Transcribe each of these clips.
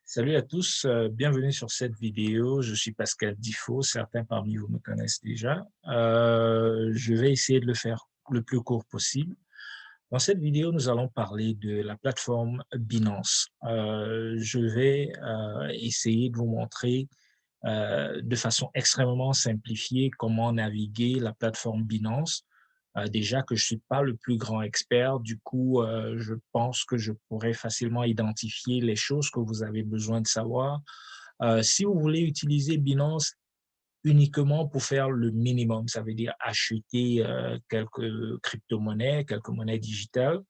Salut à tous, bienvenue sur cette vidéo. Je suis Pascal Difo, certains parmi vous me connaissent déjà. Je vais essayer de le faire le plus court possible. Dans cette vidéo, nous allons parler de la plateforme Binance. Je vais essayer de vous montrer de façon extrêmement simplifiée comment naviguer la plateforme Binance. Déjà que je suis pas le plus grand expert, du coup, je pense que je pourrais facilement identifier les choses que vous avez besoin de savoir. Si vous voulez utiliser Binance uniquement pour faire le minimum, ça veut dire acheter quelques crypto-monnaies, quelques monnaies digitales,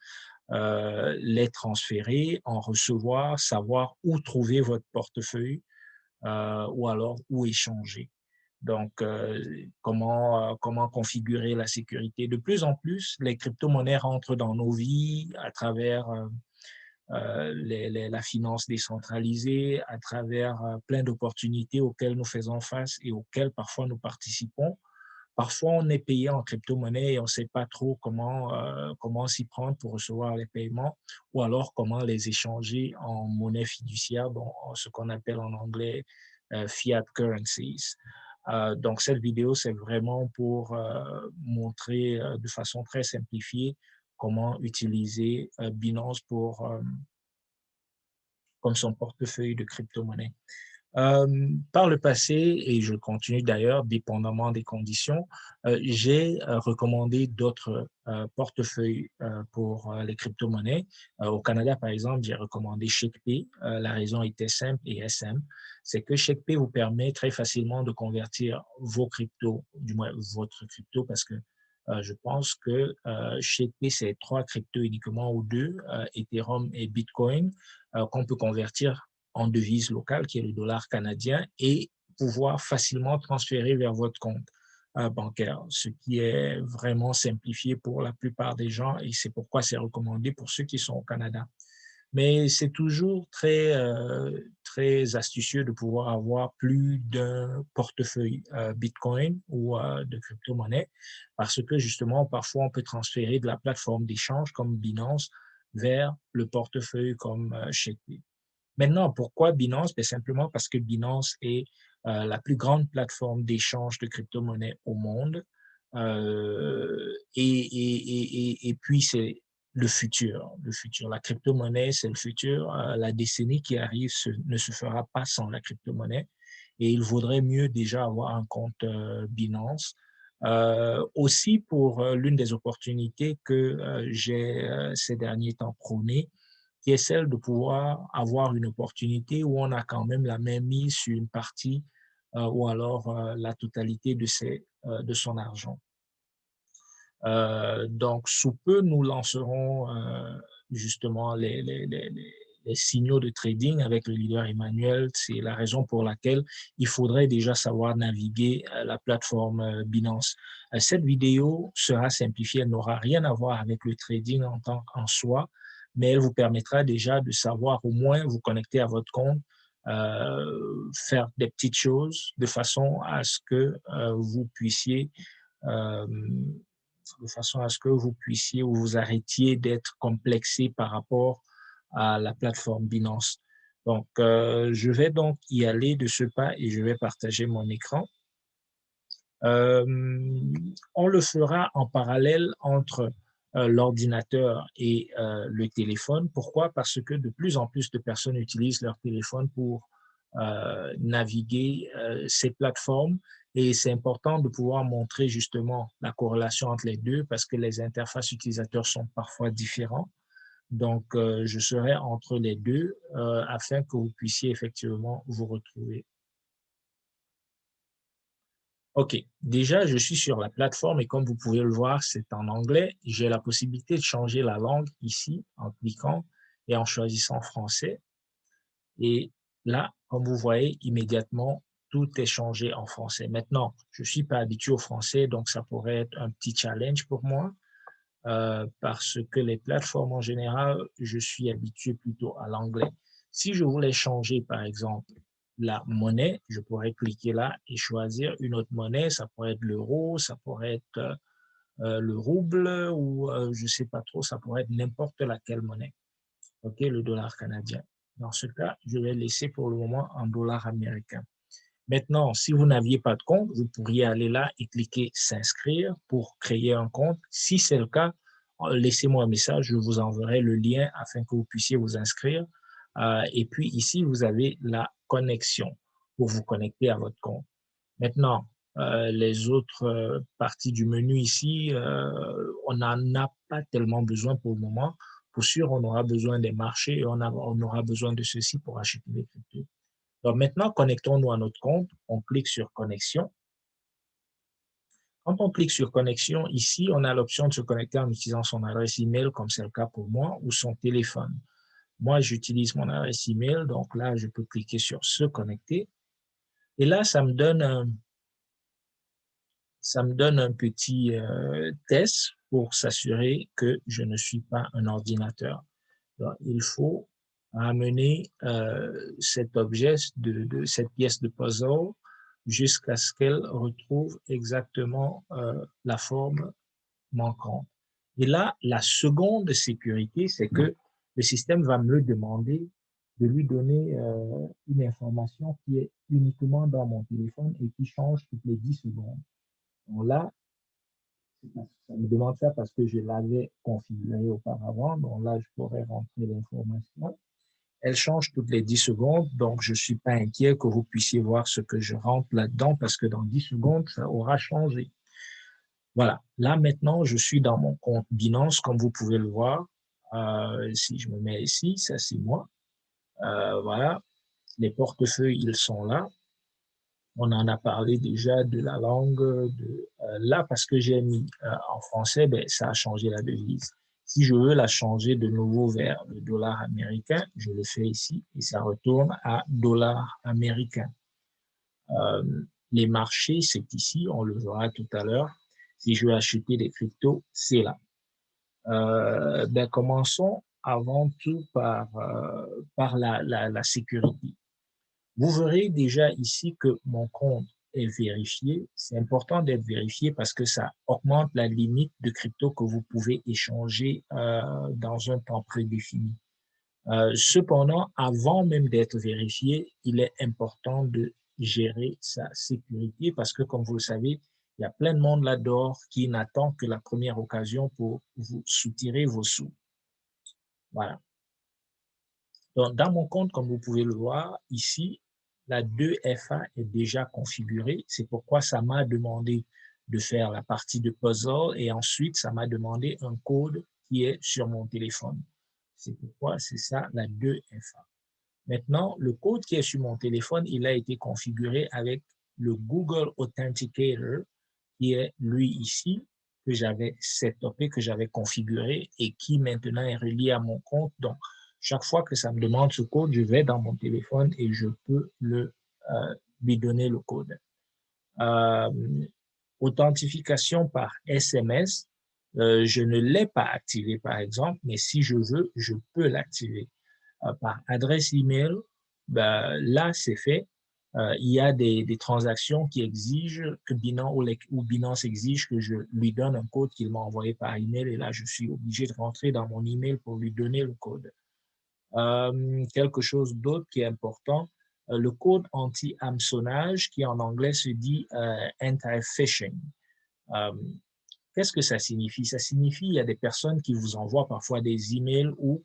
les transférer, en recevoir, savoir où trouver votre portefeuille ou alors où échanger. Donc, comment configurer la sécurité. De plus en plus, les crypto-monnaies rentrent dans nos vies à travers la finance décentralisée, à travers plein d'opportunités auxquelles nous faisons face et auxquelles parfois nous participons. Parfois, on est payé en crypto-monnaie et on ne sait pas trop comment s'y prendre pour recevoir les paiements ou alors comment les échanger en monnaie fiduciaire, donc ce qu'on appelle en anglais fiat currencies. Donc, cette vidéo, c'est vraiment pour montrer de façon très simplifiée comment utiliser Binance comme son portefeuille de crypto-monnaie. Par le passé, et je continue d'ailleurs, dépendamment des conditions, j'ai recommandé d'autres portefeuilles pour les crypto-monnaies. Au Canada, par exemple, j'ai recommandé ShakePay. La raison était simple et est simple, c'est que ShakePay vous permet très facilement de convertir vos cryptos, du moins votre crypto, parce que je pense que ShakePay, c'est trois cryptos uniquement ou deux, Ethereum et Bitcoin, qu'on peut convertir en devise locale, qui est le dollar canadien, et pouvoir facilement transférer vers votre compte bancaire, ce qui est vraiment simplifié pour la plupart des gens et c'est pourquoi c'est recommandé pour ceux qui sont au Canada. Mais c'est toujours très astucieux de pouvoir avoir plus d'un portefeuille Bitcoin ou de crypto-monnaie parce que justement, parfois, on peut transférer de la plateforme d'échange comme Binance vers le portefeuille comme ShakePay. Maintenant, pourquoi Binance? Ben, simplement parce que Binance est la plus grande plateforme d'échange de crypto-monnaies au monde. Et puis, c'est le futur. Le futur. La crypto-monnaie, c'est le futur. La décennie qui arrive ne se fera pas sans la crypto-monnaie. Et il vaudrait mieux déjà avoir un compte Binance. Aussi pour l'une des opportunités que j'ai ces derniers temps prônées, qui est celle de pouvoir avoir une opportunité où on a quand même la main mise sur une partie ou alors la totalité de son argent. Donc, sous peu, nous lancerons justement les signaux de trading avec le leader Emmanuel. C'est la raison pour laquelle il faudrait déjà savoir naviguer la plateforme Binance. Cette vidéo sera simplifiée, elle n'aura rien à voir avec le trading en tant qu'en soi, mais elle vous permettra déjà de savoir au moins vous connecter à votre compte, faire des petites choses de façon à ce que vous puissiez euh, de façon à ce que vous puissiez ou vous arrêtiez d'être complexé par rapport à la plateforme Binance. Donc, je vais donc y aller de ce pas et je vais partager mon écran. Euh, on le fera en parallèle entre l'ordinateur et le téléphone. Pourquoi? Parce que de plus en plus de personnes utilisent leur téléphone pour naviguer ces plateformes et c'est important de pouvoir montrer justement la corrélation entre les deux parce que les interfaces utilisateurs sont parfois différents. Donc, je serai entre les deux afin que vous puissiez effectivement vous retrouver. OK. Déjà, je suis sur la plateforme et comme vous pouvez le voir, c'est en anglais. J'ai la possibilité de changer la langue ici en cliquant et en choisissant français. Et là, comme vous voyez, immédiatement, tout est changé en français. Maintenant, je ne suis pas habitué au français, donc ça pourrait être un petit challenge pour moi parce que les plateformes en général, je suis habitué plutôt à l'anglais. Si je voulais changer, par exemple, la monnaie, je pourrais cliquer là et choisir une autre monnaie. Ça pourrait être l'euro, ça pourrait être le rouble ou je ne sais pas trop, ça pourrait être n'importe laquelle monnaie. OK, le dollar canadien. Dans ce cas, je vais laisser pour le moment en dollars américains. Maintenant, si vous n'aviez pas de compte, vous pourriez aller là et cliquer s'inscrire pour créer un compte. Si c'est le cas, laissez-moi un message, je vous enverrai le lien afin que vous puissiez vous inscrire. Et puis ici, vous avez la connexion pour vous connecter à votre compte. Maintenant, les autres parties du menu ici, on n'en a pas tellement besoin pour le moment. Pour sûr, on aura besoin des marchés et on aura besoin de ceci pour acheter des cryptos. Donc maintenant, connectons-nous à notre compte. On clique sur connexion. Quand on clique sur connexion, ici, on a l'option de se connecter en utilisant son adresse email, comme c'est le cas pour moi, ou son téléphone. Moi, j'utilise mon adresse email, donc là, je peux cliquer sur se connecter. Et là, ça me donne un petit test pour s'assurer que je ne suis pas un ordinateur. Donc, il faut amener cet objet, cette pièce de puzzle jusqu'à ce qu'elle retrouve exactement la forme manquante. Et là, la seconde sécurité, c'est que le système va me demander de lui donner une information qui est uniquement dans mon téléphone et qui change toutes les 10 secondes. Donc là, ça me demande ça parce que je l'avais configuré auparavant. Donc là, je pourrais rentrer l'information. Elle change toutes les 10 secondes, donc je ne suis pas inquiet que vous puissiez voir ce que je rentre là-dedans parce que dans 10 secondes, ça aura changé. Voilà. Là, maintenant, je suis dans mon compte Binance, comme vous pouvez le voir. Si je me mets ici, ça c'est moi. Voilà. Les portefeuilles, ils sont là. On en a parlé déjà de la langue. Là, parce que j'ai mis en français, ben, ça a changé la devise. Si je veux la changer de nouveau vers le dollar américain, je le fais ici et ça retourne à dollar américain. Euh, les marchés, c'est ici, on le verra tout à l'heure. Si je veux acheter des cryptos, c'est là. Ben, commençons avant tout par la sécurité. Vous verrez déjà ici que mon compte est vérifié. C'est important d'être vérifié parce que ça augmente la limite de crypto que vous pouvez échanger dans un temps prédéfini. Cependant, avant même d'être vérifié, il est important de gérer sa sécurité parce que, comme vous le savez, il y a plein de monde là-dehors qui n'attend que la première occasion pour vous soutirer vos sous. Voilà. Donc, dans mon compte, comme vous pouvez le voir ici, la 2FA est déjà configurée. C'est pourquoi ça m'a demandé de faire la partie de puzzle et ensuite, ça m'a demandé un code qui est sur mon téléphone. C'est pourquoi c'est ça, la 2FA. Maintenant, le code qui est sur mon téléphone, il a été configuré avec le Google Authenticator qui est lui ici, que j'avais setupé, que j'avais configuré et qui maintenant est relié à mon compte. Donc, chaque fois que ça me demande ce code, je vais dans mon téléphone et je peux lui donner le code. Euh, Authentification par SMS, je ne l'ai pas activé par exemple, mais si je veux, je peux l'activer. Par adresse email, ben, là c'est fait. Il y a des transactions qui exigent que Binance exige que je lui donne un code qu'il m'a envoyé par email et là je suis obligé de rentrer dans mon email pour lui donner le code. Quelque chose d'autre qui est important, le code anti-hameçonnage qui en anglais se dit anti-phishing. Euh, Qu'est-ce que ça signifie? Ça signifie qu'il y a des personnes qui vous envoient parfois des emails où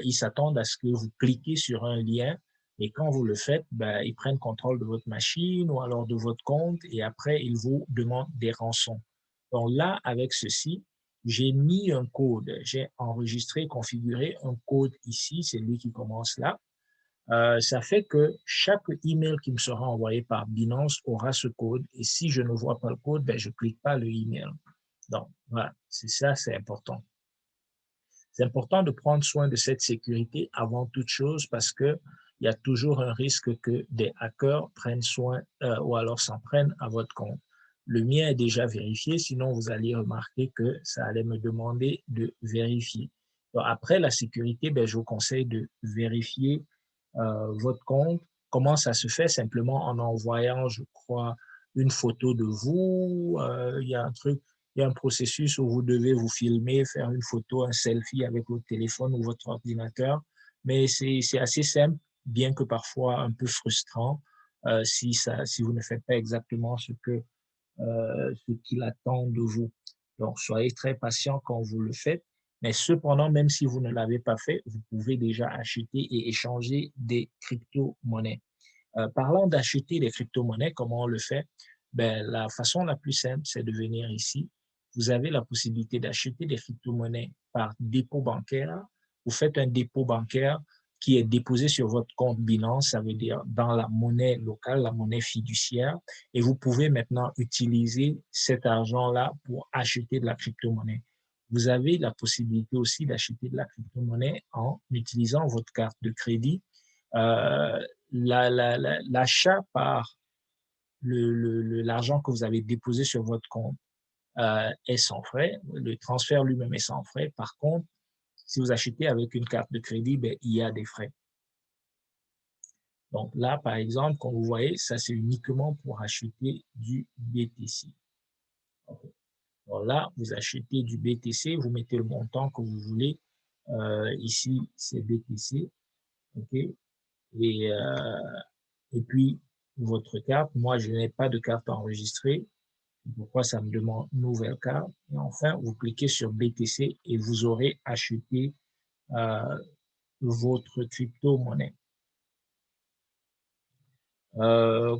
ils s'attendent à ce que vous cliquez sur un lien et quand vous le faites, ben, ils prennent contrôle de votre machine ou alors de votre compte et après, ils vous demandent des rançons. Donc là, avec ceci, j'ai mis un code, j'ai enregistré, configuré un code ici, c'est lui qui commence là. Ça fait que chaque email qui me sera envoyé par Binance aura ce code et si je ne vois pas le code, ben, je ne clique pas le email. Donc, voilà, c'est ça, c'est important. C'est important de prendre soin de cette sécurité avant toute chose parce que il y a toujours un risque que des hackers prennent soin ou alors s'en prennent à votre compte. Le mien est déjà vérifié, sinon vous allez remarquer que ça allait me demander de vérifier. Donc, après la sécurité, ben, je vous conseille de vérifier votre compte. Comment ça se fait? Simplement en envoyant, je crois, une photo de vous. Il y a un truc, il y a un processus où vous devez vous filmer, faire une photo, un selfie avec votre téléphone ou votre ordinateur, mais c'est assez simple, bien que parfois un peu frustrant si vous ne faites pas exactement ce qu'il attend de vous. Donc, soyez très patient quand vous le faites, mais cependant, même si vous ne l'avez pas fait, vous pouvez déjà acheter et échanger des crypto-monnaies. Parlant d'acheter des crypto-monnaies, comment on le fait? Ben, la façon la plus simple, c'est de venir ici. Vous avez la possibilité d'acheter des crypto-monnaies par dépôt bancaire. Vous faites un dépôt bancaire qui est déposé sur votre compte Binance, ça veut dire dans la monnaie locale, la monnaie fiduciaire, et vous pouvez maintenant utiliser cet argent-là pour acheter de la crypto-monnaie. Vous avez la possibilité aussi d'acheter de la crypto-monnaie en utilisant votre carte de crédit. Euh, L'achat par l'argent que vous avez déposé sur votre compte est sans frais. Le transfert lui-même est sans frais. Par contre, si vous achetez avec une carte de crédit, ben, il y a des frais. Donc là, par exemple, comme vous voyez, ça c'est uniquement pour acheter du BTC. Okay. Donc là, vous achetez du BTC, vous mettez le montant que vous voulez. Ici, c'est BTC. Okay. Et, et puis, votre carte, moi, je n'ai pas de carte enregistrée. Pourquoi ça me demande nouvelle carte? Et enfin, vous cliquez sur BTC et vous aurez acheté euh, votre crypto-monnaie.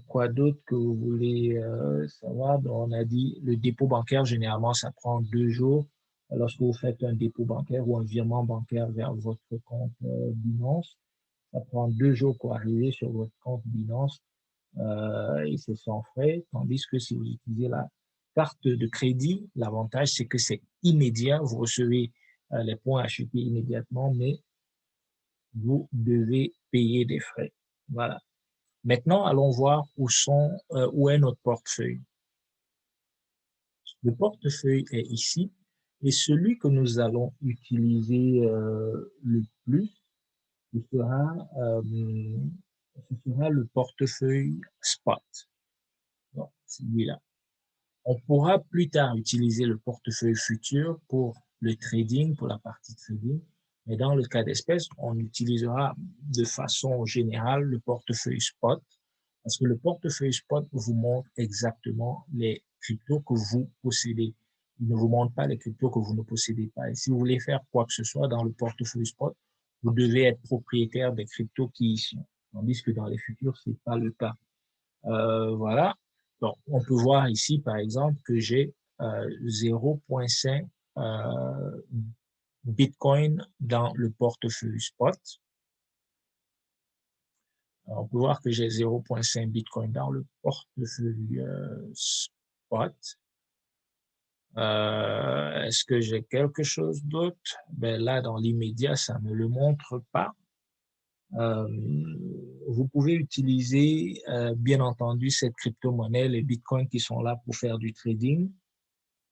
Quoi d'autre que vous voulez savoir? Donc, on a dit le dépôt bancaire, généralement, ça prend 2 jours. Lorsque vous faites un dépôt bancaire ou un virement bancaire vers votre compte Binance, ça prend 2 jours pour arriver sur votre compte Binance et c'est sans frais. Tandis que si vous utilisez la carte de crédit, l'avantage, c'est que c'est immédiat. Vous recevez les points achetés immédiatement, mais vous devez payer des frais. Voilà. Maintenant, allons voir où est notre portefeuille. Le portefeuille est ici et celui que nous allons utiliser le plus, ce sera, le portefeuille spot. Donc, celui-là. On pourra plus tard utiliser le portefeuille futur pour le trading, pour la partie trading. Mais dans le cas d'espèce, on utilisera de façon générale le portefeuille spot parce que le portefeuille spot vous montre exactement les cryptos que vous possédez. Il ne vous montre pas les cryptos que vous ne possédez pas. Et si vous voulez faire quoi que ce soit dans le portefeuille spot, vous devez être propriétaire des cryptos qui y sont. Tandis que dans les futurs, ce n'est pas le cas. Voilà. Donc, on peut voir ici, par exemple, que j'ai 0,5 Bitcoin dans le portefeuille spot. Alors, on peut voir que j'ai 0,5 Bitcoin dans le portefeuille spot. Est-ce que j'ai quelque chose d'autre? Ben là, dans l'immédiat, ça ne me le montre pas. Vous pouvez utiliser, bien entendu, cette crypto-monnaie, les bitcoins qui sont là pour faire du trading,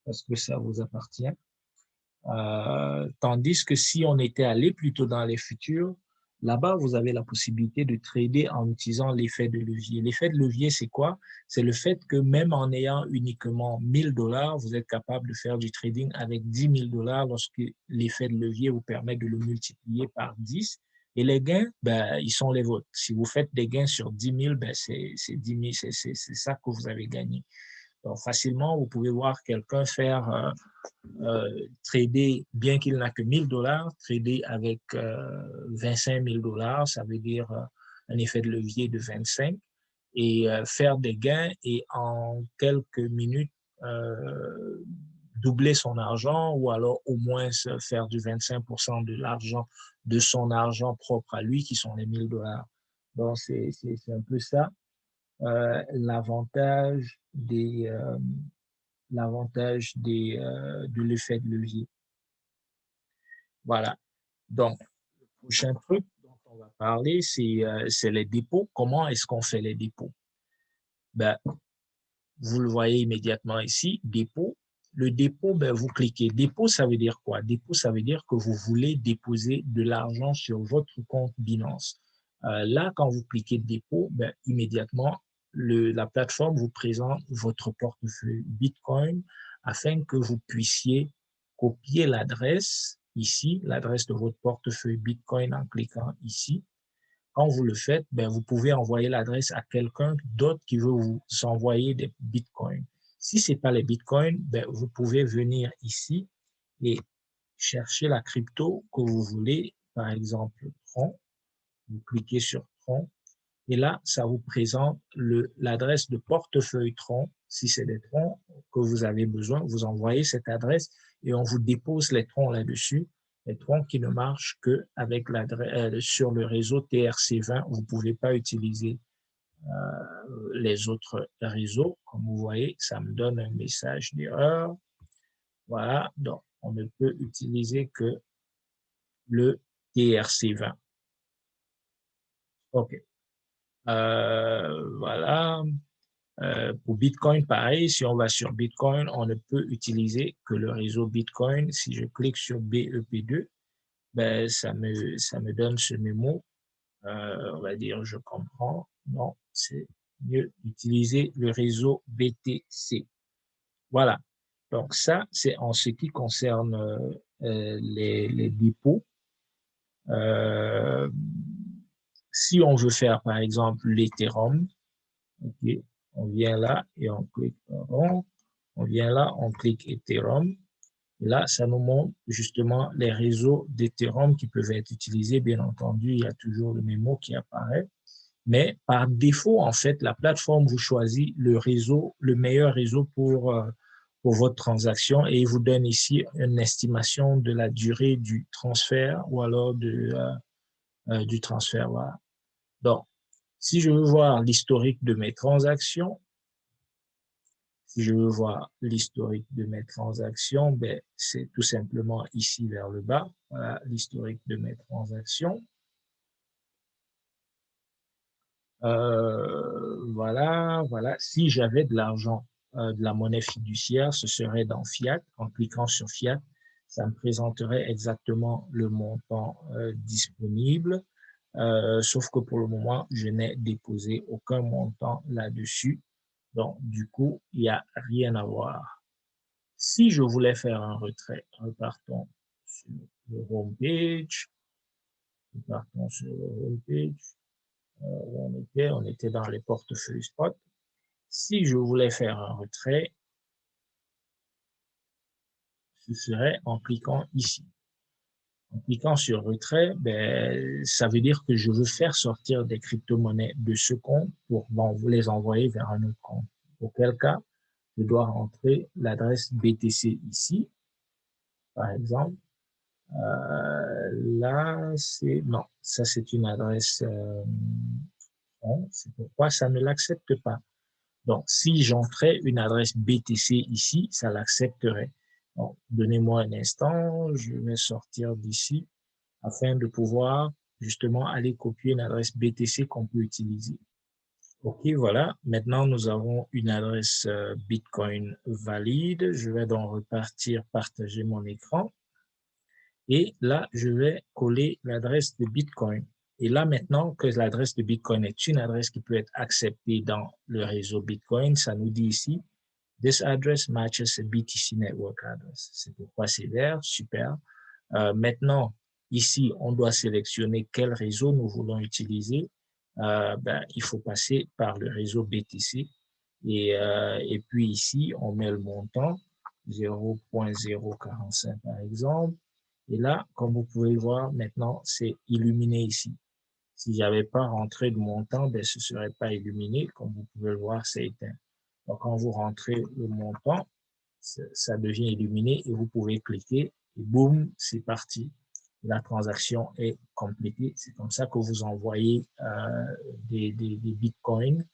parce que ça vous appartient. Tandis que si on était allé plutôt dans les futurs, là-bas, vous avez la possibilité de trader en utilisant l'effet de levier. L'effet de levier, c'est quoi? C'est le fait que même en ayant uniquement 1000 $, vous êtes capable de faire du trading avec 10 000 $ lorsque l'effet de levier vous permet de le multiplier par 10. Et les gains, ben, ils sont les vôtres. Si vous faites des gains sur 10 000, ben, c'est 10 000, c'est ça que vous avez gagné. Donc, facilement, vous pouvez voir quelqu'un faire trader, bien qu'il n'a que 1000 $, trader avec 25 000 $, ça veut dire un effet de levier de 25, et faire des gains et en quelques minutes doubler son argent ou alors au moins faire du 25% de l'argent, de son argent propre à lui, qui sont les 1000 $. Donc, c'est un peu ça, l'avantage de l'effet de levier. Voilà. Donc, le prochain truc dont on va parler, c'est les dépôts. Comment est-ce qu'on fait les dépôts? Ben, vous le voyez immédiatement ici, dépôt. Le dépôt, ben, vous cliquez. Dépôt, ça veut dire quoi? Dépôt, ça veut dire que vous voulez déposer de l'argent sur votre compte Binance. Là, quand vous cliquez dépôt, ben, immédiatement, la plateforme vous présente votre portefeuille Bitcoin afin que vous puissiez copier l'adresse ici l'adresse de votre portefeuille Bitcoin en cliquant ici. Quand vous le faites, ben, vous pouvez envoyer l'adresse à quelqu'un d'autre qui veut vous envoyer des Bitcoins. Si ce n'est pas les Bitcoins, ben, vous pouvez venir ici et chercher la crypto que vous voulez, par exemple Tron. Vous cliquez sur Tron et là, ça vous présente l'adresse de portefeuille Tron. Si c'est des Tron que vous avez besoin, vous envoyez cette adresse et on vous dépose les Tron là-dessus. Les Tron qui ne marchent que avec sur le réseau TRC20. Vous ne pouvez pas utiliser les autres réseaux. Comme vous voyez, ça me donne un message d'erreur. Voilà, donc on ne peut utiliser que le TRC20. OK. Voilà. Pour Bitcoin, pareil, si on va sur Bitcoin, on ne peut utiliser que le réseau Bitcoin. Si je clique sur BEP2, ben, ça me donne ce mémo. On va dire, je comprends. Non, c'est mieux d'utiliser le réseau BTC. Voilà. Donc ça, c'est en ce qui concerne les dépôts. Si on veut faire, par exemple, l'Ethereum, okay, on vient là et on clique rond. On vient là, on clique Ethereum. Là, ça nous montre justement les réseaux d'Ethereum qui peuvent être utilisés. Bien entendu, il y a toujours le mémo qui apparaît. Mais par défaut, en fait, la plateforme vous choisit le réseau, le meilleur réseau pour votre transaction et il vous donne ici une estimation de la durée du transfert ou alors du transfert. Voilà. Donc, si je veux voir l'historique de mes transactions, si je veux voir l'historique de mes transactions, ben, c'est tout simplement ici vers le bas. Voilà l'historique de mes transactions. Voilà. Si j'avais de l'argent, de la monnaie fiduciaire, ce serait dans Fiat. En cliquant sur Fiat, ça me présenterait exactement le montant disponible. Sauf que pour le moment, je n'ai déposé aucun montant là-dessus. Donc, du coup, il n'y a rien à voir. Si je voulais faire un retrait, repartons sur le home page. Repartons sur le home page. On était dans les portefeuilles spot. Si je voulais faire un retrait, ce serait en cliquant ici. En cliquant sur retrait, ben, ça veut dire que je veux faire sortir des crypto-monnaies de ce compte pour vous les envoyer vers un autre compte. Auquel cas, je dois rentrer l'adresse BTC ici, par exemple. Là, non, ça c'est une adresse, c'est pourquoi ça ne l'accepte pas. Donc, si j'entrais une adresse BTC ici, ça l'accepterait. Donc, donnez-moi un instant, je vais sortir d'ici afin de pouvoir justement aller copier une adresse BTC qu'on peut utiliser. OK, voilà. Maintenant, nous avons une adresse Bitcoin valide. Je vais donc repartir, partager mon écran. Et là, je vais coller l'adresse de Bitcoin. Et là, maintenant que l'adresse de Bitcoin est une adresse qui peut être acceptée dans le réseau Bitcoin, ça nous dit ici, this address matches a BTC network address. C'est pourquoi c'est vert, super. Maintenant, ici, on doit sélectionner quel réseau nous voulons utiliser. Il faut passer par le réseau BTC. Et puis ici, on met le montant, 0.045 par exemple. Et là, comme vous pouvez le voir, maintenant, c'est illuminé ici. Si j'avais pas rentré de montant, ben, ce serait pas illuminé. Comme vous pouvez le voir, c'est éteint. Donc, quand vous rentrez le montant, ça devient illuminé et vous pouvez cliquer et boum, c'est parti. La transaction est complétée. C'est comme ça que vous envoyez des bitcoins.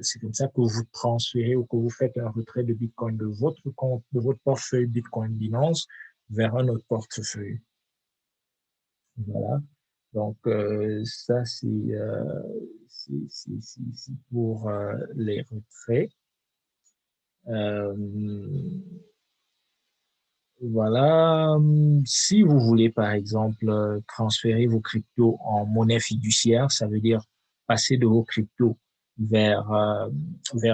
C'est comme ça que vous transférez ou que vous faites un retrait de bitcoin de votre compte, de votre portefeuille Bitcoin Binance vers un autre portefeuille. Voilà. Donc, ça, c'est pour les retraits. Voilà. Si vous voulez, par exemple, transférer vos cryptos en monnaie fiduciaire, ça veut dire passer de vos cryptos vers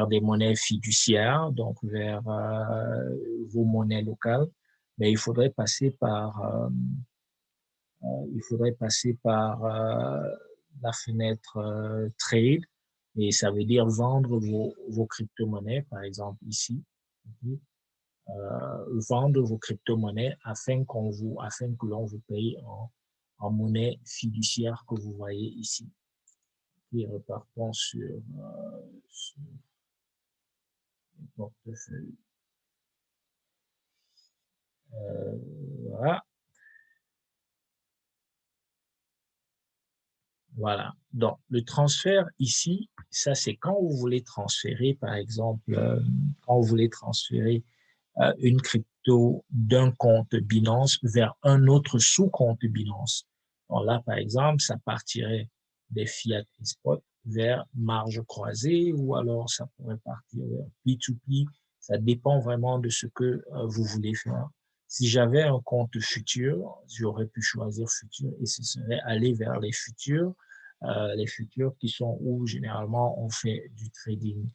des monnaies fiduciaires, donc vers vos monnaies locales. mais il faudrait passer par, la fenêtre Trade, et ça veut dire vendre vos crypto-monnaies, par exemple ici. Ok. Vendre vos crypto-monnaies afin que l'on vous paye en monnaie fiduciaire que vous voyez ici. Et repartons sur le portefeuille. Voilà. Voilà. Donc, le transfert ici, ça c'est quand vous voulez transférer, par exemple, quand vous voulez transférer une crypto d'un compte Binance vers un autre sous-compte Binance. Donc là, par exemple, ça partirait des fiat et spot vers marge croisée, ou alors ça pourrait partir vers P2P. Ça dépend vraiment de ce que vous voulez faire. Si j'avais un compte futur, j'aurais pu choisir futur et ce serait aller vers les futurs qui sont où généralement on fait du trading.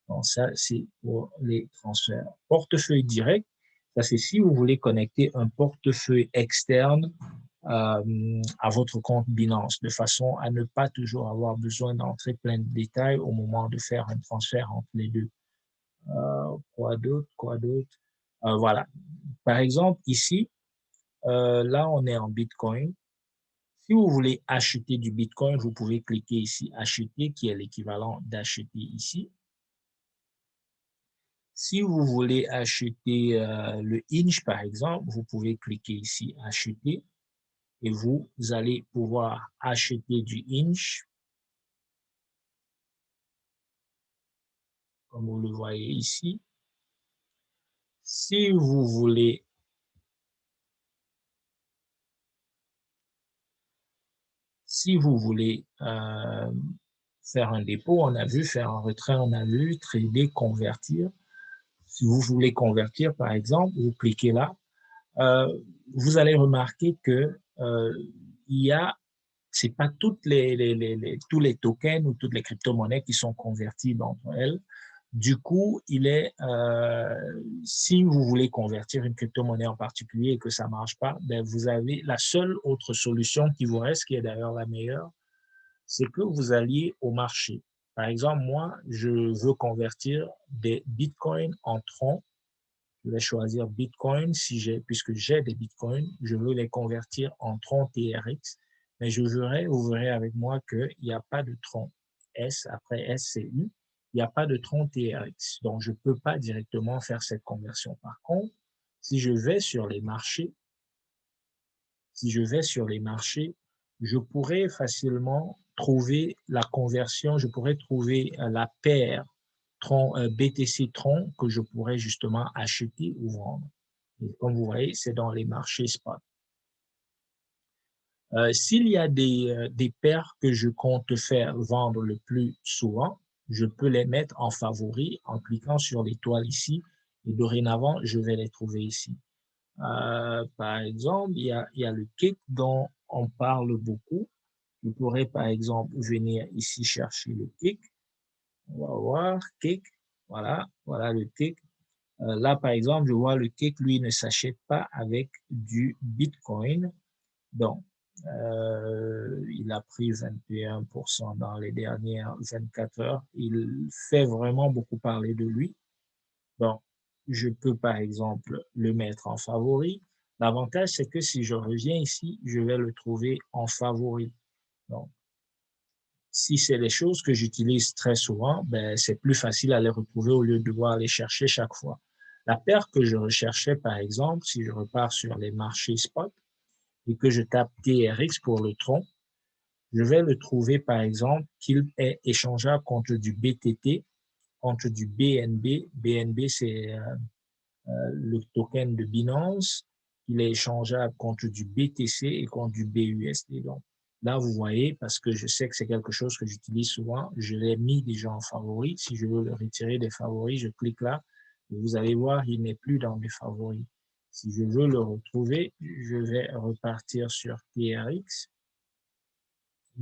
Donc ça, c'est pour les transferts. Portefeuille direct, ça c'est si vous voulez connecter un portefeuille externe à votre compte Binance, de façon à ne pas toujours avoir besoin d'entrer plein de détails au moment de faire un transfert entre les deux. Quoi d'autre? Voilà. Par exemple, ici, là, on est en Bitcoin. Si vous voulez acheter du Bitcoin, vous pouvez cliquer ici acheter, qui est l'équivalent d'acheter ici. Si vous voulez acheter le Inch, par exemple, vous pouvez cliquer ici acheter et vous allez pouvoir acheter du Inch, comme vous le voyez ici. Si vous voulez faire un dépôt, on a vu, faire un retrait, on a vu, trader, convertir. Si vous voulez convertir, par exemple, vous cliquez là. Vous allez remarquer que il y a, c'est pas tous les tokens ou toutes les crypto-monnaies qui sont convertibles entre elles. Du coup, si vous voulez convertir une crypto-monnaie en particulier et que ça marche pas, ben vous avez la seule autre solution qui vous reste, qui est d'ailleurs la meilleure, c'est que vous alliez au marché. Par exemple, moi, je veux convertir des bitcoins en troncs. Je vais choisir Bitcoin puisque j'ai des Bitcoins, je veux les convertir en tronc TRX, mais vous verrez avec moi qu'il n'y a pas de tronc S, après S, c'est U, il n'y a pas de tronc TRX. Donc, je ne peux pas directement faire cette conversion. Par contre, si je vais sur les marchés, je pourrais facilement trouver la conversion, je pourrais trouver la paire BTC Tron que je pourrais justement acheter ou vendre. Et comme vous voyez, c'est dans les marchés spot. S'il y a des paires que je compte faire vendre le plus souvent, je peux les mettre en favori en cliquant sur l'étoile ici et dorénavant, je vais les trouver ici. Par exemple, il y a le cake dont on parle beaucoup. Je pourrais, par exemple, venir ici chercher le cake. On va voir, cake. Voilà le cake. Là, par exemple, je vois le cake, lui, ne s'achète pas avec du Bitcoin. Donc, il a pris 21% dans les dernières 24 heures. Il fait vraiment beaucoup parler de lui. Donc, je peux, par exemple, le mettre en favori. L'avantage, c'est que si je reviens ici, je vais le trouver en favori. Donc, si c'est des choses que j'utilise très souvent, ben, c'est plus facile à les retrouver au lieu de devoir les chercher chaque fois. La paire que je recherchais, par exemple, si je repars sur les marchés spot et que je tape TRX pour le tronc, je vais le trouver, par exemple, qu'il est échangeable contre du BTT, contre du BNB. BNB, c'est le token de Binance. Il est échangeable contre du BTC et contre du BUSD. Donc, là, vous voyez, parce que je sais que c'est quelque chose que j'utilise souvent, je l'ai mis déjà en favori. Si je veux le retirer des favoris, je clique là. Et vous allez voir, il n'est plus dans mes favoris. Si je veux le retrouver, je vais repartir sur TRX.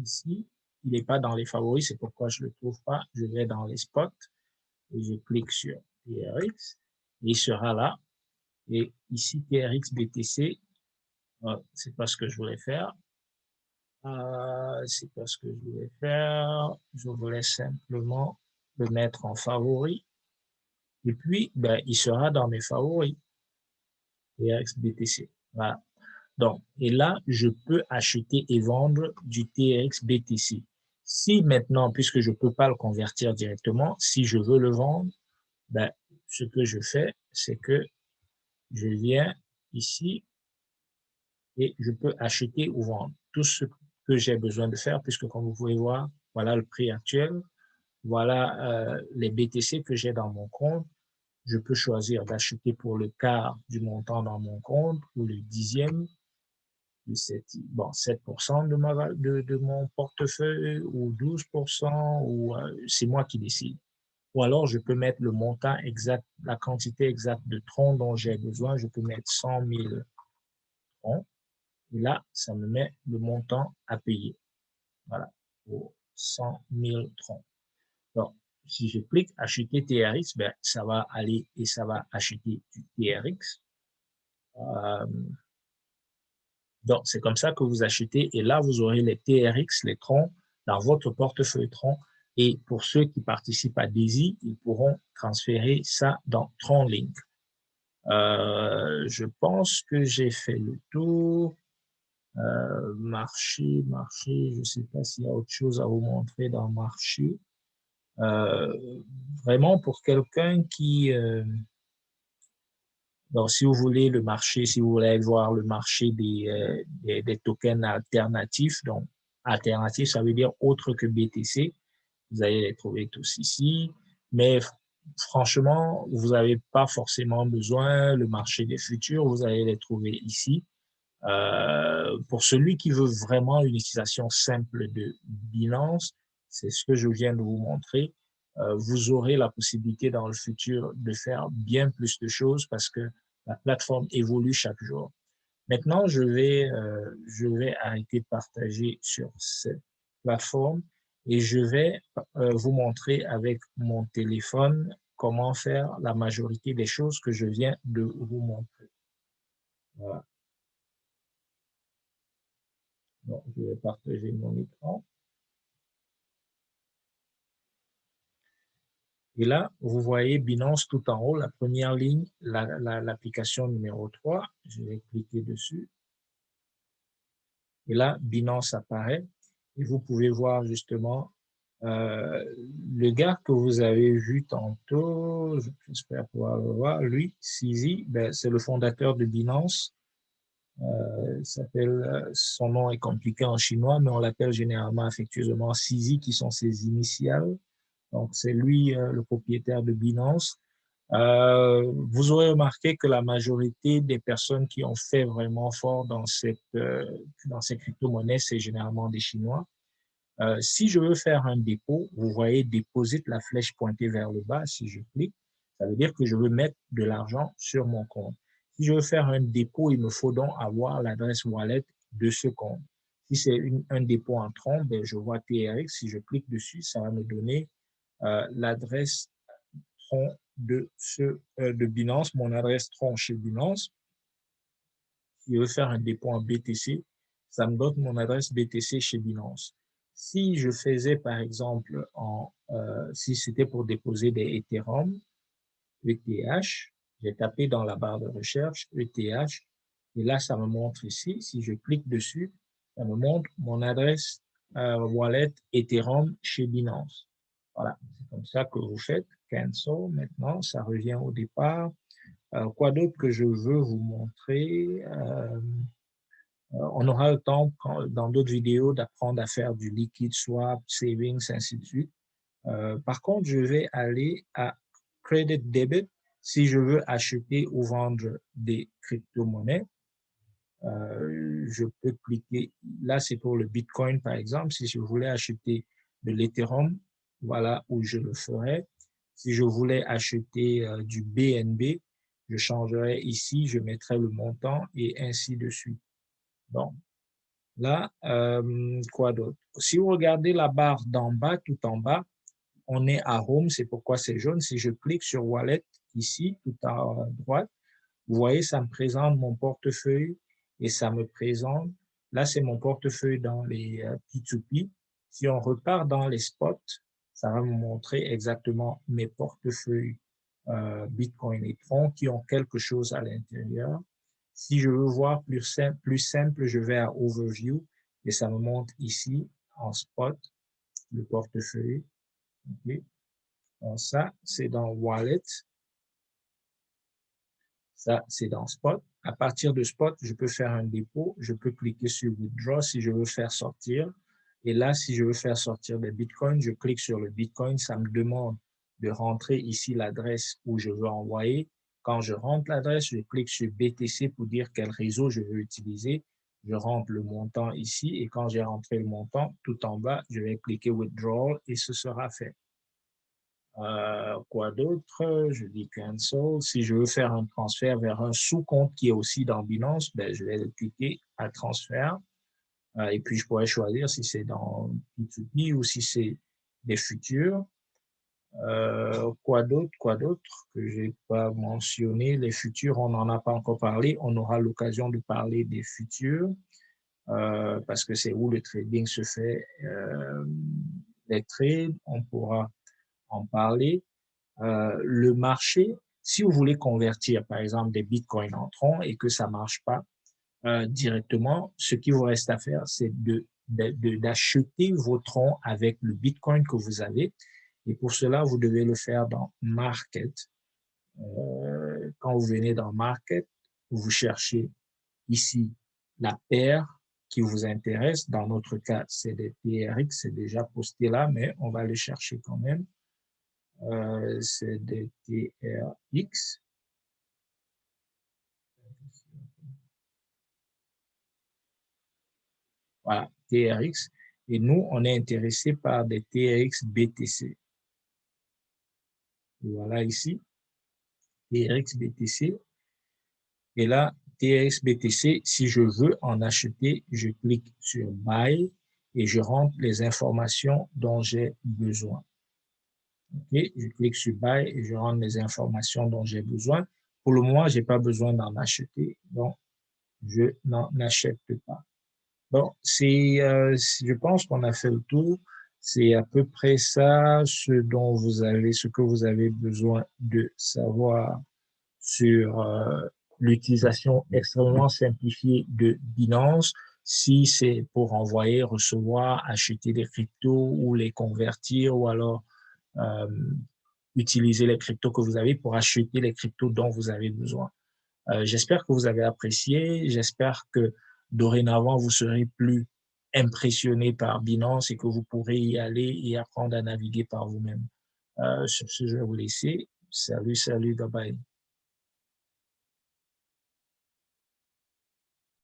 Ici, il n'est pas dans les favoris, c'est pourquoi je ne le trouve pas. Je vais dans les spots et je clique sur TRX. Il sera là. Et ici, TRX BTC, c'est pas ce que je voulais faire. C'est pas ce que je voulais faire. Je voulais simplement le mettre en favori. Et puis, ben, il sera dans mes favoris. TRX BTC. Voilà. Donc, et là, je peux acheter et vendre du TRX BTC. Si maintenant, puisque je ne peux pas le convertir directement, si je veux le vendre, ben, ce que je fais, c'est que je viens ici et je peux acheter ou vendre tout ce que j'ai besoin de faire, puisque comme vous pouvez voir, voilà le prix actuel, voilà les BTC que j'ai dans mon compte. Je peux choisir d'acheter pour le quart du montant dans mon compte ou le dixième, de 7% de mon portefeuille ou 12%, ou c'est moi qui décide. Ou alors, je peux mettre le montant exact, la quantité exacte de troncs dont j'ai besoin. Je peux mettre 100 000 troncs. Et là, ça me met le montant à payer. Voilà, pour 100 000 troncs. Donc, si je clique acheter TRX, ben, ça va aller et ça va acheter du TRX. Donc, c'est comme ça que vous achetez. Et là, vous aurez les TRX, les troncs, dans votre portefeuille tronc. Et pour ceux qui participent à Daisy, ils pourront transférer ça dans TronLink. Je pense que j'ai fait le tour. Marché, je ne sais pas s'il y a autre chose à vous montrer dans le marché. Vraiment, pour quelqu'un qui... donc, si vous voulez le marché, si vous voulez voir le marché des tokens alternatifs, donc alternatifs, ça veut dire autre que BTC, vous allez les trouver tous ici. Mais franchement, vous n'avez pas forcément besoin. Le marché des futurs, vous allez les trouver ici. Pour celui qui veut vraiment une utilisation simple de Binance, c'est ce que je viens de vous montrer. Vous aurez la possibilité dans le futur de faire bien plus de choses parce que la plateforme évolue chaque jour. Maintenant, je vais arrêter de partager sur cette plateforme et je vais vous montrer avec mon téléphone comment faire la majorité des choses que je viens de vous montrer. Voilà. Donc, je vais partager mon écran. Et là, vous voyez Binance tout en haut, la première ligne, l'application numéro 3. Je vais cliquer dessus. Et là, Binance apparaît. Et vous pouvez voir justement le gars que vous avez vu tantôt, j'espère pouvoir le voir, lui, CZ, ben, c'est le fondateur de Binance. Son nom est compliqué en chinois, mais on l'appelle généralement affectueusement CZ, qui sont ses initiales. Donc, c'est lui le propriétaire de Binance. Vous aurez remarqué que la majorité des personnes qui ont fait vraiment fort dans ces crypto-monnaies, c'est généralement des Chinois. Si je veux faire un dépôt, vous voyez déposer la flèche pointée vers le bas. Si je clique, ça veut dire que je veux mettre de l'argent sur mon compte. Si je veux faire un dépôt, il me faut donc avoir l'adresse wallet de ce compte. Si c'est un dépôt en tronc, ben, je vois TRX. Si je clique dessus, ça va me donner l'adresse tronc de Binance, mon adresse tronc chez Binance. Si je veux faire un dépôt en BTC, ça me donne mon adresse BTC chez Binance. Si je faisais par exemple si c'était pour déposer des Ethereum, ETH, j'ai tapé dans la barre de recherche ETH et là ça me montre ici. Si je clique dessus, ça me montre mon adresse wallet Ethereum chez Binance. Voilà, c'est comme ça que vous faites. Cancel, maintenant, ça revient au départ. Quoi d'autre que je veux vous montrer? On aura le temps dans d'autres vidéos d'apprendre à faire du liquid swap, savings, ainsi de suite. Par contre, je vais aller à Credit Debit si je veux acheter ou vendre des crypto-monnaies. Je peux cliquer, là c'est pour le Bitcoin par exemple, si je voulais acheter de l'Ethereum, voilà où je le ferais. Si je voulais acheter du BNB, je changerais ici, je mettrais le montant et ainsi de suite. Donc là, quoi d'autre? Si vous regardez la barre d'en bas, tout en bas, on est à Home, c'est pourquoi c'est jaune. Si je clique sur Wallet ici, tout à droite, Vous voyez, ça me présente mon portefeuille et ça me présente, là, c'est mon portefeuille dans les P2P. Si on repart dans les spots, ça va me montrer exactement mes portefeuilles Bitcoin et Tron qui ont quelque chose à l'intérieur. Si je veux voir plus simple, je vais à Overview et ça me montre ici en spot le portefeuille. Okay. Donc ça, c'est dans Wallet. Ça, c'est dans Spot. À partir de Spot, je peux faire un dépôt. Je peux cliquer sur Withdraw si je veux faire sortir. Et là, si je veux faire sortir des Bitcoins, je clique sur le Bitcoin. Ça me demande de rentrer ici l'adresse où je veux envoyer. Quand je rentre l'adresse, je clique sur BTC pour dire quel réseau je veux utiliser. Je rentre le montant ici et quand j'ai rentré le montant, tout en bas, je vais cliquer Withdrawal et ce sera fait. Quoi d'autre? Je dis cancel. Si je veux faire un transfert vers un sous-compte qui est aussi dans Binance, ben, je vais cliquer à transfert. Et puis, je pourrais choisir si c'est dans P2P ou si c'est des futurs. Quoi d'autre que j'ai pas mentionné? Les futurs, on n'en a pas encore parlé. On aura l'occasion de parler des futurs parce que c'est où le trading se fait. Les trades, on pourra en parler. Le marché, si vous voulez convertir, par exemple, des bitcoins en tron et que ça marche pas directement, ce qu'il vous reste à faire, c'est d'acheter vos troncs avec le bitcoin que vous avez. Et pour cela, vous devez le faire dans Market. Quand vous venez dans Market, vous cherchez ici la paire qui vous intéresse. Dans notre cas, c'est des TRX, c'est déjà posté là, mais on va le chercher quand même. C'est des TRX. Voilà, TRX. Et nous, on est intéressé par des TRX BTC. Voilà ici, TRX BTC. Et là, TRX BTC, si je veux en acheter, je clique sur Buy et je rentre les informations dont j'ai besoin. Okay, je clique sur Buy et je rentre les informations dont j'ai besoin. Pour le moment, je n'ai pas besoin d'en acheter, donc je n'en achète pas. Bon, je pense qu'on a fait le tour. C'est à peu près ça, ce que vous avez besoin de savoir sur l'utilisation extrêmement simplifiée de Binance. Si c'est pour envoyer, recevoir, acheter des cryptos ou les convertir ou alors euh, utiliser les cryptos que vous avez pour acheter les cryptos dont vous avez besoin. J'espère que vous avez apprécié. J'espère que dorénavant, vous serez plus impressionné par Binance et que vous pourrez y aller et apprendre à naviguer par vous-même. Sur ce, je vais vous laisser. Salut, salut, bye bye.